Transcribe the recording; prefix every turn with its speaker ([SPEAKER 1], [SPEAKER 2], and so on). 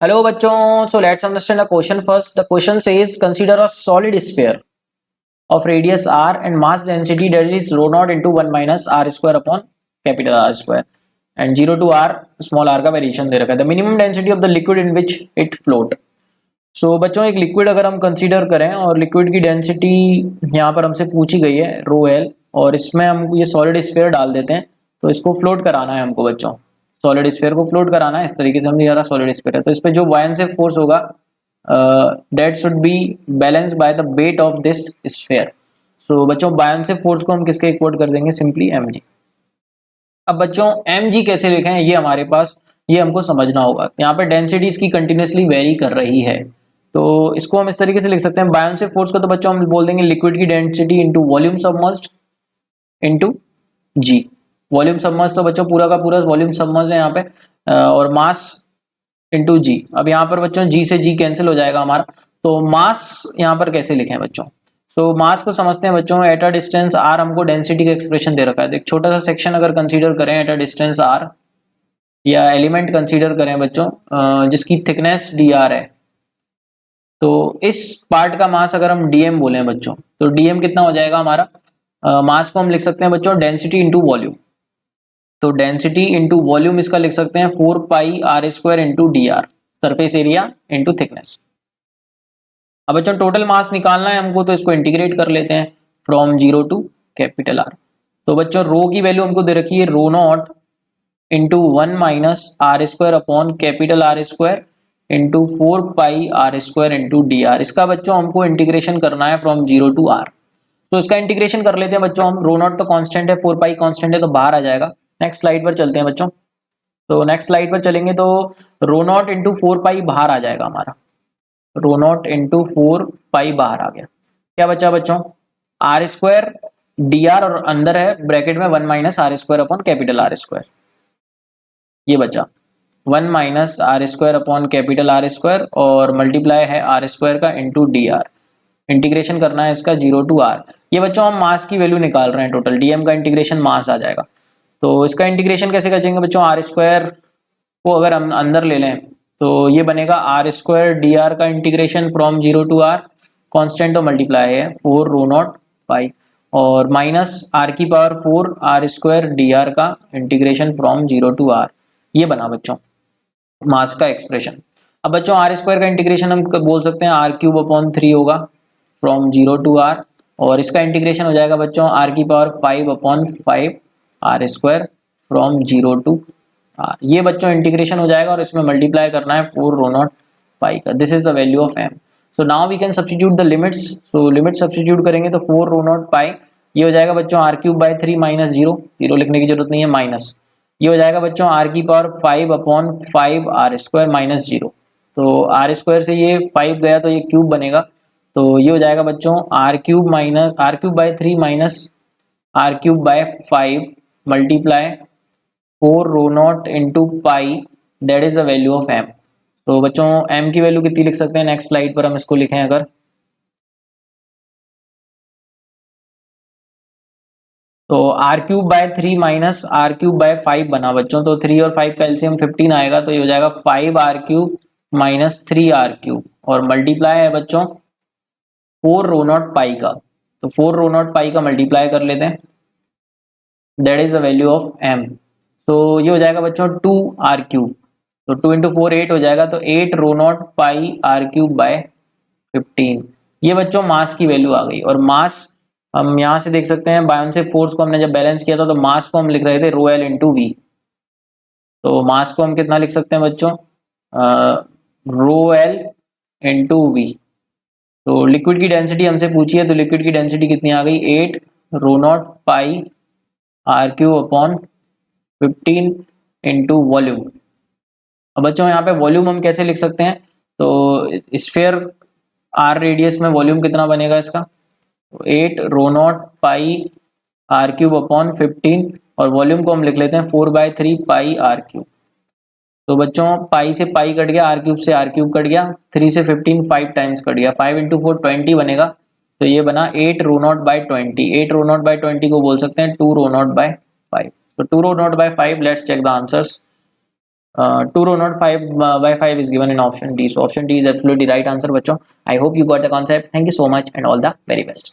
[SPEAKER 1] Hello बच्चों, so let's understand the question first. The question says consider a solid sphere of radius r and mass density that is rho naught into 1 minus r square upon capital R square and 0 to r small r का variation दे रखा है. The minimum density of the liquid in which it float. So बच्चों एक liquid अगर हम consider करें और liquid की डेंसिटी यहाँ पर हमसे पूछी गई है रो एल और इसमें हम ये सॉलिड स्फीयर डाल देते हैं तो इसको फ्लोट कराना है हमको बच्चों. सॉलिड स्फीयर को फ्लोट कराना है इस तरीके से हम ये सॉलिड स्फीयर है तो इस पर जो बायनसिव फोर्स होगा that should be balance by the weight of this sphere. So बच्चों बायनसिव फोर्स को हम किसके इक्वल कर देंगे सिंपली mg. अब बच्चों mg कैसे लिखें ये हमारे पास ये हमको समझना होगा. यहाँ पे डेंसिटी इसकी कंटिन्यूसली वेरी कर रही है तो इसको हम इस तरीके से लिख सकते हैं बायनसिव फोर्स को तो बच्चों हम बोल देंगे लिक्विड की density into volume submerged into G. Volume submerge तो बच्चों पूरा का पूरा वॉल्यूम सबमर्ज है यहाँ पे और मास इंटू जी. अब यहाँ पर बच्चों जी से जी कैंसिल हो जाएगा हमारा तो मास यहाँ पर कैसे लिखें बच्चों. सो मास को समझते हैं बच्चों. एट अ डिस्टेंस आर हमको डेंसिटी का एक्सप्रेशन दे रखा है. एक छोटा सा सेक्शन अगर कंसीडर करें एट अ डिस्टेंस आर या एलिमेंट कंसीडर करें बच्चों जिसकी थिकनेस डी आर है तो इस पार्ट का मास अगर हम डीएम बोले बच्चों तो डीएम कितना हो जाएगा हमारा. मास को हम लिख सकते हैं बच्चों डेंसिटी इंटू वॉल्यूम. तो डेंसिटी इंटू वॉल्यूम इसका लिख सकते हैं 4 pi R square into D R surface area into thickness. अब बच्चों टोटल मास निकालना है हमको तो इसको इंटीग्रेट कर लेते हैं फ्रॉम 0 टू कैपिटल आर. तो बच्चों रो की वैल्यू हमको दे रखी है rho naught into 1 minus are square upon capital are square into 4 pi R square into D R. इसका बच्चों हमको इंटीग्रेशन करना है फ्रॉम 0 टू आर. तो इसका इंटीग्रेशन कर लेते हैं बच्चों हम. रो नॉट तो कांस्टेंट है 4 पाई कांस्टेंट है तो बाहर आ जाएगा. नेक्स्ट स्लाइड पर चलते हैं बच्चों. तो नेक्स्ट स्लाइड पर चलेंगे तो रो नॉट इंटू 4 पाई बाहर आ जाएगा हमारा. रो नॉट इंटू 4 पाई बाहर आ गया. क्या बचा बच्चों आर स्क्वायर डी आर और अंदर है ब्रैकेट में 1 minus are square upon capital are square. ये बचा 1 minus are square upon capital are square और मल्टीप्लाई है आर स्क्वायर का इंटू डी आर. इंटीग्रेशन करना है इसका 0 टू आर. ये बच्चों हम मास की वैल्यू निकाल रहे हैं टोटल डीएम का इंटीग्रेशन मास आ जाएगा. तो इसका इंटीग्रेशन कैसे करेंगे बच्चों आर स्क्वायर को अगर हम अंदर ले लें तो ये बनेगा आर स्क्वायर डी आर का integration from 0 to r. Constant तो मल्टीप्लाई है 4 रो नॉट पाई और माइनस आर की power 4 r square d r का इंटीग्रेशन फ्रॉम 0 टू आर. ये बना बच्चों मास का एक्सप्रेशन. अब बच्चों आर स्क्वायर का इंटीग्रेशन हम बोल सकते हैं आर क्यूब अपॉन 3 होगा फ्रॉम 0 टू आर और इसका इंटीग्रेशन हो जाएगा बच्चों आर की power 5 upon 5 r square from 0 to r. ये बच्चों इंटीग्रेशन हो जाएगा और इसमें मल्टीप्लाई करना है 4 रो नॉट पाई का. This is the value of m. So now we can substitute the limits. So limit substitute करेंगे तो 4 रो नॉट पाई ये हो जाएगा बच्चों आर क्यूब बाई 3 माइनस 0 लिखने की जरूरत नहीं है माइनस. ये हो जाएगा बच्चों आर की power 5 upon 5 r square minus 0. तो आर स्क्वायर से ये 5 गया तो ये क्यूब बनेगा तो ये हो जाएगा बच्चों r cube minus r cube by 3 minus r cube by 5 multiply 4 rho naught into pi that is the value of m. तो बच्चों एम की वैल्यू कितनी लिख सकते हैं नेक्स्ट स्लाइड पर हम इसको लिखें अगर तो r cube by 3 minus r cube by 5 बना बच्चों. तो 3 और 5 का एलसीएम 15 आएगा तो ये हो जाएगा 5 r cube minus 3 r cube और मल्टीप्लाई है बच्चों 4 रो नॉट पाई का. तो 4 रो नॉट पाई का मल्टीप्लाई कर लेते हैं that is the value of m. तो ये हो जाएगा बच्चों 2 आर क्यूब. तो 2 इंटू 4 8 हो जाएगा तो 8 rho naught pi R cube by 15. ये बच्चों मास की वैल्यू आ गई. और मास हम यहाँ से देख सकते हैं बायोन्सिव फोर्स को हमने जब बैलेंस किया था तो मास को हम लिख रहे थे रो एल इंटू वी. तो मास को हम कितना लिख सकते हैं बच्चों रो एल इंटू वी. तो लिक्विड की डेंसिटी हमसे पूछी है तो लिक्विड की डेंसिटी कितनी आ गई 8 rho naught pi R cube upon 15 into volume. अब बच्चों यहाँ पे वॉल्यूम हम कैसे लिख सकते हैं तो स्फीयर आर रेडियस में वॉल्यूम कितना बनेगा इसका 8 rho naught pi R cube upon 15 और वॉल्यूम को हम लिख लेते हैं 4/3 पाई आर क्यूब. तो बच्चों पाई से पाई कट गया आर क्यूब से आर क्यूब कट गया 3 से 15 5 टाइम्स कट गया 5 इंटू 4 20 बनेगा. तो ये बना 8 rho naught by 20. 8 rho naught by 20 को बोल सकते हैं 2 रो नॉट बाई 5. तो 2 rho naught by 5 let's check the answers. 2 rho naught 5 by 5 is given in option D. So option D is absolutely right answer बच्चों. I hope you got the concept. Thank you so much and all the very best.